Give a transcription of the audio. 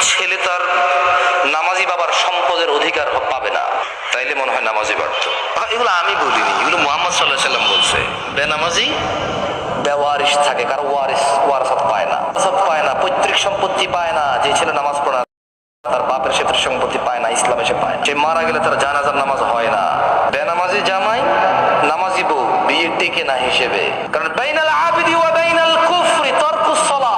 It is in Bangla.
ছেলে তার নামাজি বাবার সম্পদের অধিকার পাবে না, তাইলে মনে হয় নামাজি পারত। এগুলো আমি বলিনি, এগুলো মুহাম্মদ সাল্লাল্লাহু আলাইহি ওয়াসাল্লাম বলছে। বেনামাজি বেওয়ারিশ থাকে, কারণ ওয়ারাসাত পায় না, পৈতৃক সম্পত্তি পায় না। যে ছেলে নামাজ পড়ে না, তার বাপের সে সম্পত্তি পায় না, ইসলামে সে পায়। সে মারা গেলে তার জানাজার নামাজ হয় না। বেনামাজি জামাই নামাজি বউ বিয়ে টিকে না হিসেবে, কারণ বাইনাল আবিদি ওয়া বাইনাল কুফরি তারকুস সালাহ।